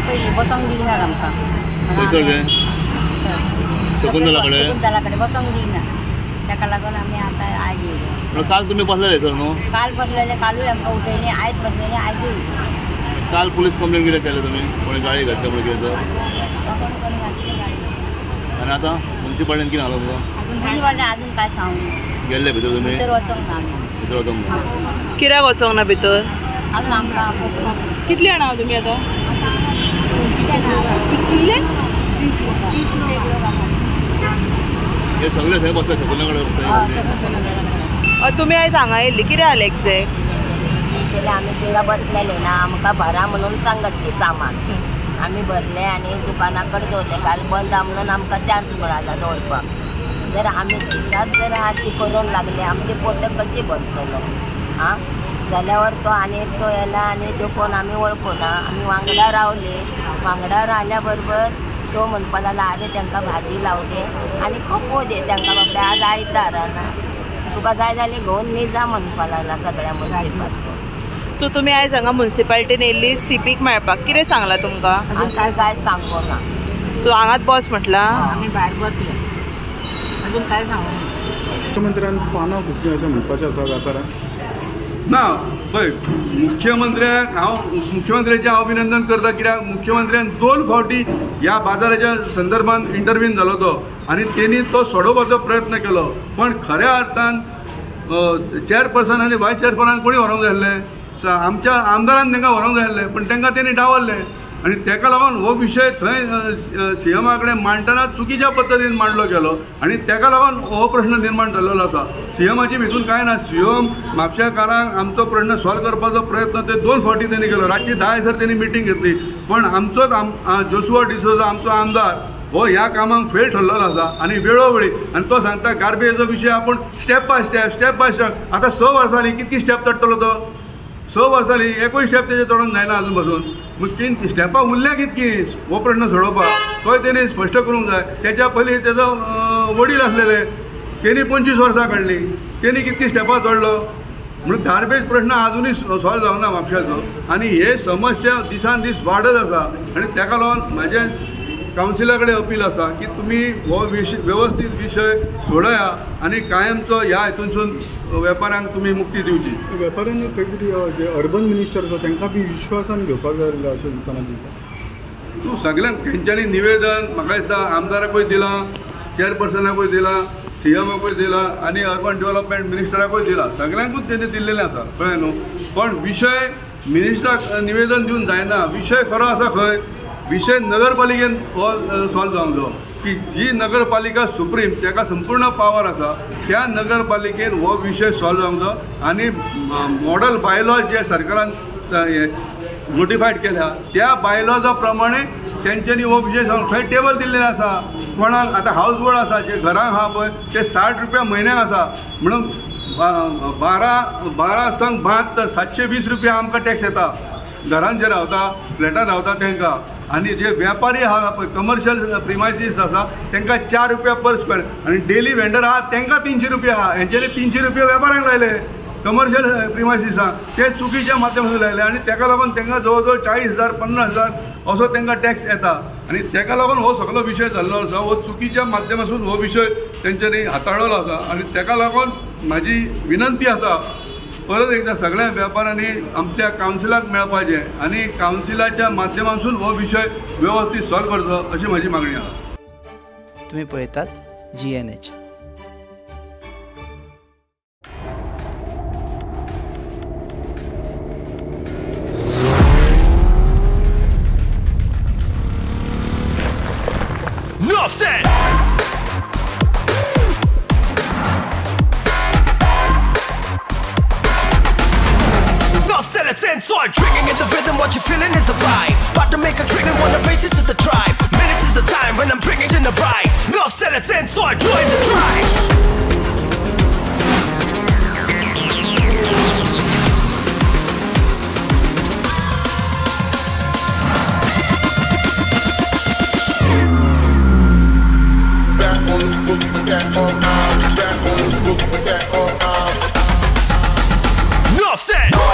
पहिले बसवूंक दिना आमकां शकुंतलाकडे बसवूंक दिना ताका लागून आमी आतां आयज येयले. काल तुमी बसलेले तर न्हू? काल बसलेले, कालूय आमकां उठयलें, आयज बसलेलें, आयज येयलें. काल पुलीस कंप्लेंट कितें केलें तुमी? कोणी गाडी घातल्या पळय कितें? आनी आतां म्युन्सिपालिटीन कितें आलो तुमकां? अजून काय सांगू गेल्ले भितर तुमी? भितर वचोंक ना आमी. भितर वचोंक ना? कित्याक वचोंक ना भितर? अजून आमकां कितली जाणां तुमी आतां? हे सगळे थंय बसता शकुंतलाकडे बसता. तुमी आयज हांगा येयल्ली कित्याक जालें एग्जॅक्ट? आमी थिंगा बसलेले ना, आमकां भरा म्हणून सांगतली सामान. आमी भरले आनी दुकानाकडे दवरले. काल बंद आहा म्हणून आमकां चान्स मेळाला दवरपाक. जर आमी दिसात जर अशी करूंक लागले, आमचे पोट कशी भरतलो? आं जाल्यावर तो आनी एकटो येला आनी तो कोण आमी वळखूना. आमी वांगडा रावले. वांगडा रावल्या बरोबर तो म्हणपा लागला आरे तांकां भाजी लावले आनी खपो दे तांकां बाबडे आज आयतार ना, तुका जाय जाल्यार घेवन न्ही जा म्हणपा लागला सगळ्या मुन्सिपाल्टीन. सो तुमी आयज हांगा मुन्सिपाल्टीन येयल्ली सीपीक मेळपाक. कितें सांगलां तुमकां? आमकां काय सांगो ना. सो हांगाच बस म्हटलां? आमी भायर बसले, अजून काय सांगू? मुख्यमंत्र्यान पानां पुसलीं अशें म्हणपाचें आसा व्यापाऱ्यांक? ना पळय, मुख्यमंत्र्याक हांव मुख्यमंत्र्याचें अभिनंदन करता. कित्याक मुख्यमंत्र्यान 2 फावटी ह्या बाजाराच्या संदर्भान इंटरव्यून जालो तो आनी तेणी तो सोडोवपाचो प्रयत्न केलो. पण खऱ्या अर्थान चेअरपर्सन आनी वायस चेअरपर्सन कोणी व्हरोंक जाय आसलें? आमच्या आमदारान तांकां व्हरोंक जाय आसलें, पण तांकां तेणी डावरलें. आनी ताका लागून हो विशय थंय सीएमा कडेन मांडटना चुकीच्या पद्दतीन मांडलो गेलो आनी ताका लागून हो प्रश्न निर्माण जाल्लो आसा. सीएमाची भितून कांय ना. सीएम म्हापशेकारांक आमचो प्रश्न सॉल्व करपाचो प्रयत्न ते 2 फावटी तेणी केलो. रातची 10 हयसर तेणी मिटींग घेतली. पण आमचोच जोसुआ डिसोजा आमचो आमदार हो ह्या कामाक फेल ठरलेलो आसा आनी वेळोवेळी. आनी तो सांगता गार्बेजचो विशय आपूण स्टेप बाय स्टेप आतां 6 वर्सां जालीं कितकी स्टेप चडटलो तो? 6 वर्सां जालीं एकूय स्टेप तेजे चडोवन जायना अजून पासून. मग 3 स्टेपां उरल्या कितकी हो प्रश्न सोडोवपाक? तोय तेणी स्पश्ट करूंक जाय. तेच्या पयलीं तेजो वडील आसलेले, तेणी 25 वर्सां काडली, तेणी कितकी स्टेपां चडलो? म्हणून गार्बेज प्रश्न अजुनूय सॉल्व जावना म्हापश्याचो आनी हे समस्या दिसान दीस वाडत आसा. आनी ताका लागून म्हाजें कावन्सिला कडेन अपील आसा की तुमी हो वेवस्थीत विशय सोडया आनी कायमचो ह्या हितूनसून वेपाऱ्यांक तुमी मुक्ती दिवची. वेपाऱ्यांनी खंय तरी जे अर्बन मिनिस्टर आसा तांकां बी विश्वासान घेवपाक जाय आसलें अशें दिसना तुमकां? तूं सगळ्यांक तेंच्यांनी निवेदन म्हाका दिसता आमदाराकूय दिलां, चेअरपर्सनाकूय दिलां, सीएमाकूय दिलां आनी अर्बन डेव्हलपमेंट मिनिस्टराकूय दिलां. सगळ्यांकूच तेणी दिल्लेलें आसा कळ्ळें न्हू. पण विशय मिनिस्टराक निवेदन दिवन जायना. विशय खरो आसा खंय? विशय नगरपालिकेन हो सॉल्व जावंक जायो की जी नगरपालिका सुप्रीम ताका संपूर्ण पावर आसा त्या नगरपालिकेन हो विशय सॉल्व जावंक जायो. आनी मॉडल बायलॉज जे सरकारान नोटिफायड केल्या त्या बायलॉजा प्रमाणे तेंच्यांनी हो विशय सांगून थंय टेबल दिल्लेलें आसा. कोणाक आतां हावज बोर्ड आसा जे घरांक आहा पळय ते 60 रुपया म्हयन्याक आसा म्हणून 12 संग 72 720 रुपया आमकां टॅक्स येता घरांत जे रावता फ्लॅटान रावता तांकां. आनी जे वेपारी आहा पळय कमर्शियल प्रिमायसीस आसा तांकां 4 रुपया पर स्क्वेअर आनी डेली वेंडर आहा तांकां 300 रुपया आहा. हेंच्यांनी 300 रुपया वेपाऱ्यांक लायले कमर्शियल प्रिमायसीसां ते चुकीच्या माध्यमांतून लायले आनी ताका लागून तांकां जवळ जवळ 40,000 50,000 असो तांकां टॅक्स येता. आनी ताका लागून हो सगळो विशय जाल्लो आसा. हो चुकीच्या माध्यमांतून हो विशय तेंच्यांनी हाताळिल्लो आसा आनी ताका लागून म्हाजी विनंती आसा परत एकदा सगळ्या वेपाऱ्यांनी आमच्या कावन्सिलाक मेळपाचें आनी कावन्सिलाच्या माध्यमांतून हो विशय वेवस्थीत सॉल्व करचो अशी म्हाजी मागणी आसा. तुम्ही पळयतात GNH. Sword triggering is the rhythm, what you feeling is the vibe. About to make a trigger, wanna race it to the tribe. Minutes is the time when I'm bringing in the ride. North sell it in, so I join the tribe. Enough said.